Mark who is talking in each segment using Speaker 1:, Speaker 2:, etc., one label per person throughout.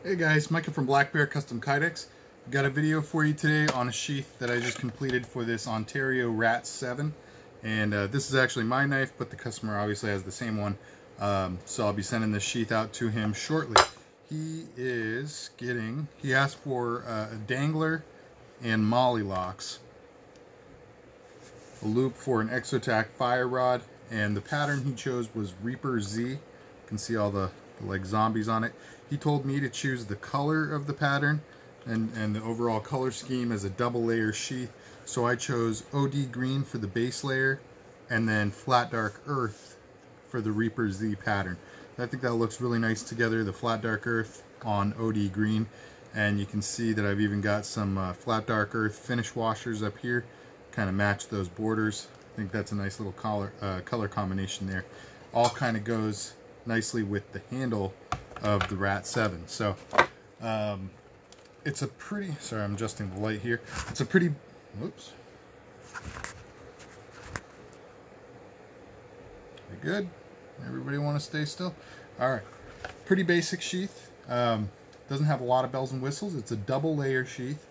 Speaker 1: Hey guys, Micah from Black Bear Custom Kydex. Got a video for you today on a sheath that I just completed for this Ontario RAT-7. And this is actually my knife, but the customer obviously has the same one. So I'll be sending this sheath out to him shortly. He asked for a dangler and molly locks, a loop for an Exotac fire rod, and the pattern he chose was Reaper Z. You can see all the like zombies on it. He told me to choose the color of the pattern and the overall color scheme as a double layer sheath. So I chose OD green for the base layer and then flat dark earth for the Reaper Z pattern. I think that looks really nice together, the flat dark earth on OD green. And you can see that I've even got some flat dark earth finish washers up here, kind of match those borders. I think that's a nice little color combination there. All kind of goes nicely with the handle of the RAT-7. So it's a pretty, sorry, I'm adjusting the light here. It's a pretty, whoops. We good? Everybody want to stay still? All right, pretty basic sheath. Doesn't have a lot of bells and whistles. It's a double layer sheath.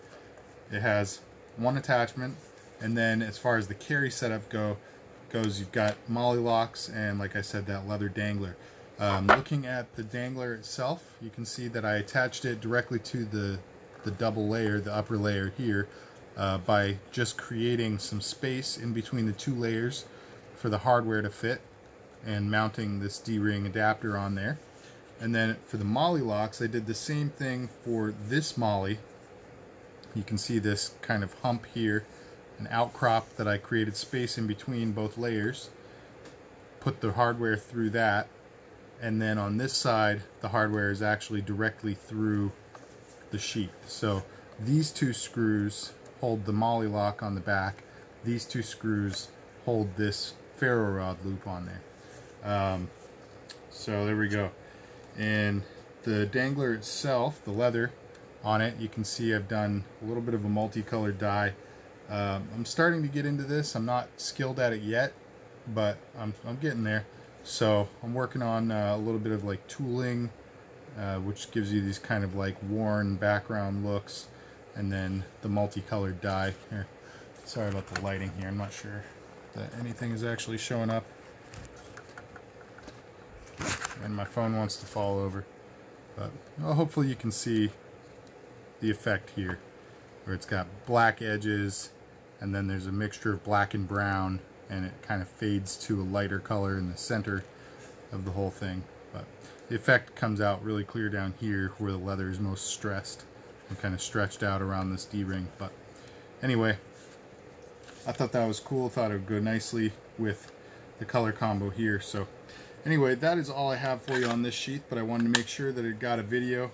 Speaker 1: It has one attachment, and then as far as the carry setup goes, you've got molly locks and, like I said, that leather dangler. Looking at the dangler itself, you can see that I attached it directly to the double layer, the upper layer here, by just creating some space in between the two layers for the hardware to fit and mounting this D-ring adapter on there. And then for the molly locks, I did the same thing for this molly. You can see this kind of hump here, an outcrop that I created space in between both layers, put the hardware through that, and then on this side the hardware is actually directly through the sheath. So these two screws hold the molly lock on the back, these two screws hold this ferro rod loop on there. So there we go. And the dangler itself, the leather on it, you can see I've done a little bit of a multicolored dye. I'm starting to get into this. I'm not skilled at it yet, but I'm getting there. So I'm working on a little bit of like tooling, which gives you these kind of like worn background looks, and then the multicolored dye here. Sorry about the lighting here. I'm not sure that anything is actually showing up, and my phone wants to fall over, but well, hopefully you can see the effect here, where it's got black edges and then there's a mixture of black and brown, and it kind of fades to a lighter color in the center of the whole thing. But the effect comes out really clear down here where the leather is most stressed and kind of stretched out around this D-ring. But anyway, I thought that was cool. Thought it would go nicely with the color combo here. So anyway, that is all I have for you on this sheath, but I wanted to make sure that it got a video,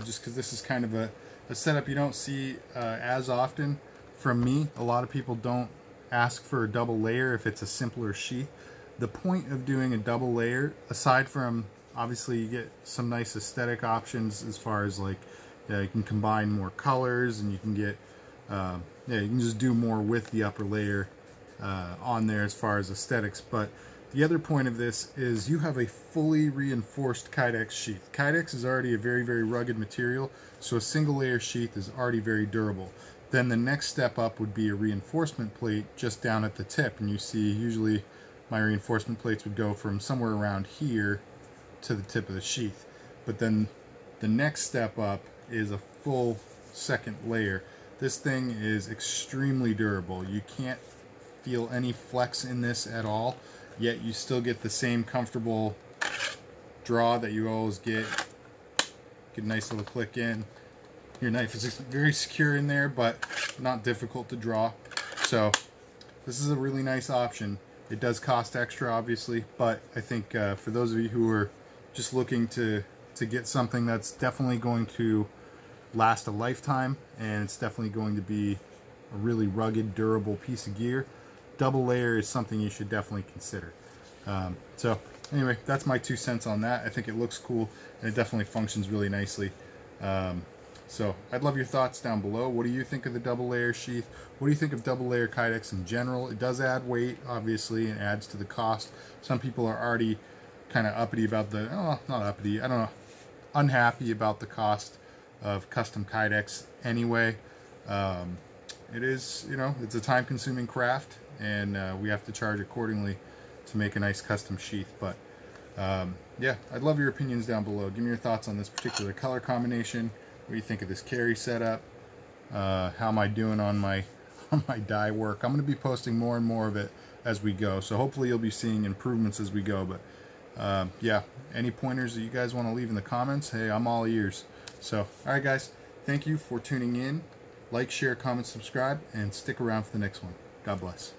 Speaker 1: just because this is kind of a setup you don't see as often from me. A lot of people don't ask for a double layer if it's a simpler sheath. The point of doing a double layer, aside from obviously you get some nice aesthetic options as far as like you can combine more colors, and you can get you can just do more with the upper layer on there as far as aesthetics. But the other point of this is you have a fully reinforced Kydex sheath. Kydex is already a very, very rugged material, so a single layer sheath is already very durable. Then the next step up would be a reinforcement plate just down at the tip, and you see usually my reinforcement plates would go from somewhere around here to the tip of the sheath. But then the next step up is a full second layer. This thing is extremely durable. You can't feel any flex in this at all, yet you still get the same comfortable draw that you always get. Get a nice little click in. Your knife is very secure in there, but not difficult to draw. So this is a really nice option. It does cost extra, obviously, but I think for those of you who are just looking to get something that's definitely going to last a lifetime, and it's definitely going to be a really rugged, durable piece of gear, double layer is something you should definitely consider. So anyway, that's my 2 cents on that. I think it looks cool, and it definitely functions really nicely. So I'd love your thoughts down below. What do you think of the double layer sheath? What do you think of double layer Kydex in general? It does add weight, obviously, and adds to the cost. Some people are already kind of uppity about the, oh, not uppity, I don't know, unhappy about the cost of custom Kydex anyway. It is, you know, it's a time-consuming craft, and we have to charge accordingly to make a nice custom sheath. But yeah, I'd love your opinions down below. Give me your thoughts on this particular color combination. What do you think of this carry setup? How am I doing on my die work? I'm going to be posting more and more of it as we go, so hopefully you'll be seeing improvements as we go. But yeah, any pointers that you guys want to leave in the comments, hey, I'm all ears. So alright guys, thank you for tuning in. Like, share, comment, subscribe, and stick around for the next one. God bless.